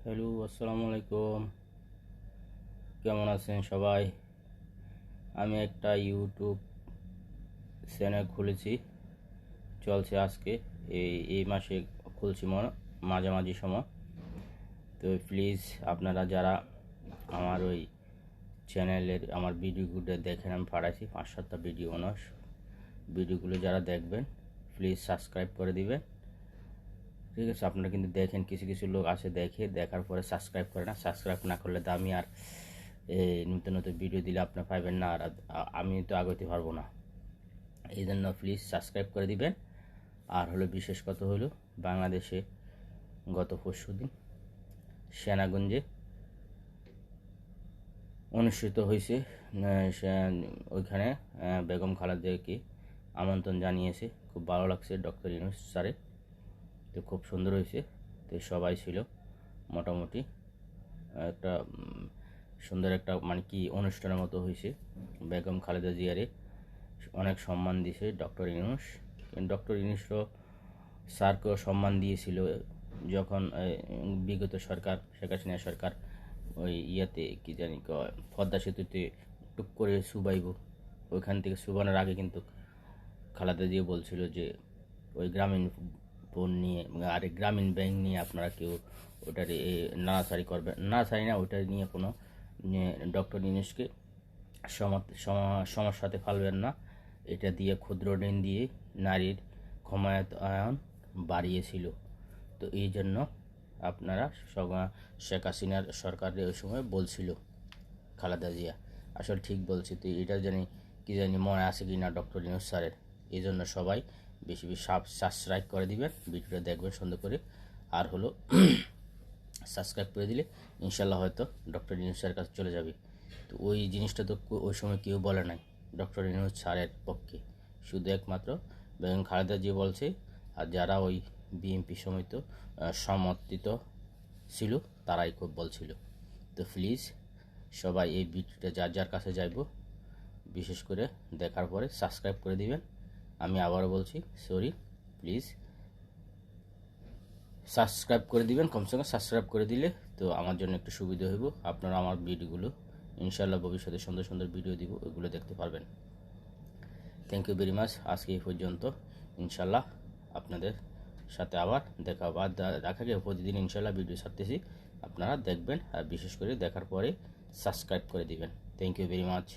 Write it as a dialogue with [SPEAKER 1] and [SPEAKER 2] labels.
[SPEAKER 1] Hello, আসসালামু আলাইকুম। কেমন আছেন সবাই? আমি একটা ইউটিউব চ্যানেল খুলেছি, চলছে আজকে এই মাসে খুলছি মাঝামাঝি সময়। তো প্লিজ আপনারা যারা আমার ওই চ্যানেলের আমার ভিডিওগুলো দেখেন, আমি পাঠাইছি 5-7টা ভিডিওগুলো যারা দেখবেন প্লিজ সাবস্ক্রাইব করে দিবেন। ঠিক আছে, আপনারা কিন্তু দেখেন কিছু কিছু লোক আসে, দেখার পরে সাবস্ক্রাইব করে না। সাবস্ক্রাইব না করলে তো আমি আর নতুন নতুন ভিডিও দিলে আপনার পাইবেন না, আর আমি তো আগাতে পারবো না। এই জন্য প্লিজ সাবস্ক্রাইব করে দিবেন। আর হলো বিশেষ কথা হলো, বাংলাদেশে গত পরশুদিন সেনাগঞ্জে অনুষ্ঠিত হয়েছে, ওইখানে বেগম খালেদাকে আমন্ত্রণ জানিয়েছে। খুব ভালো লাগছে ডক্টর ইউনূস স্যারে, তো খুব সুন্দর হয়েছে। তো সবাই ছিল মোটামুটি, একটা সুন্দর একটা মানে কি অনুষ্ঠানের মতো হয়েছে। বেগম খালেদা জিয়ারে অনেক সম্মান দিয়েছে ডক্টর ইউনূস। ডক্টর ইউনূসও স্যারকেও সম্মান দিয়েছিল যখন বিগত সরকার, শেখ হাসিনা সরকার ওই ইয়াতে কি জানি পদ্মা সেতুতে টুক করে সুবাইব, ওইখান থেকে সুবানোর আগে কিন্তু খালেদা জিয়া বলছিল যে ওই গ্রামীণ ফোন নিয়ে গ্রামীণ ব্যাংক নিয়ে আপনারা কেউ ওটার নাড়াচাড়ি করবেন, নাড়াচাড়ি না, ওটা নিয়ে কোনো ডক্টর ইউনূসকে সমস্যাতে ফেলবেন না। এটা দিয়ে ক্ষুদ্র ঋণ দিয়ে নারীর ক্ষমতায়ন বাড়িয়েছিল। তো এই জন্য আপনারা শেখ হাসিনার সরকারের ওই সময় বলছিল খালেদা জিয়া, আসলে ঠিক বলছে। তো এটা জানি কি জানি মনে আছে কি না ডক্টর ইউনূস স্যারের। এই জন্য সবাই বেশি বেশি সাবস্ক্রাইব করে দিবেন, ভিডিওটা দেখবেন সুন্দর করে। আর হলো সাবস্ক্রাইব করে দিলে ইনশাল্লাহ হয়তো ডক্টর ইউনূস স্যারের কাছে চলে যাবে। তো ওই জিনিসটা তো ওই সময় কেউ বলে নাই ডক্টর ইউনূস স্যারের পক্ষে, শুধু একমাত্র বেগম খালেদা জিয়া বলছে। আর যারা ওই বিএনপি সমিত সমর্থিত ছিল তারাই খুব বলছিল। তো প্লিজ সবাই এই ভিডিওটা যার যার কাছে যাইব, বিশেষ করে দেখার পরে সাবস্ক্রাইব করে দিবেন। আমি আবারও বলছি, প্লিজ সাবস্ক্রাইব করে দিবেন, কমসে কম সাবস্ক্রাইব করে দিলে তো আমার জন্য একটু সুবিধা হইব। আপনারা আমার ভিডিওগুলো ইনশাল্লাহ ভবিষ্যতে সুন্দর সুন্দর ভিডিও দিব, ওইগুলো দেখতে পারবেন। Thank you very much. আজকে এই পর্যন্ত, ইনশাল্লাহ আপনাদের সাথে আবার দেখা হবে। আর দেখা গিয়ে প্রতিদিন ইনশাল্লাহ ভিডিও ছাড়তেছি, আপনারা দেখবেন। আর বিশেষ করে দেখার পরে সাবস্ক্রাইব করে দিবেন। Thank you very much.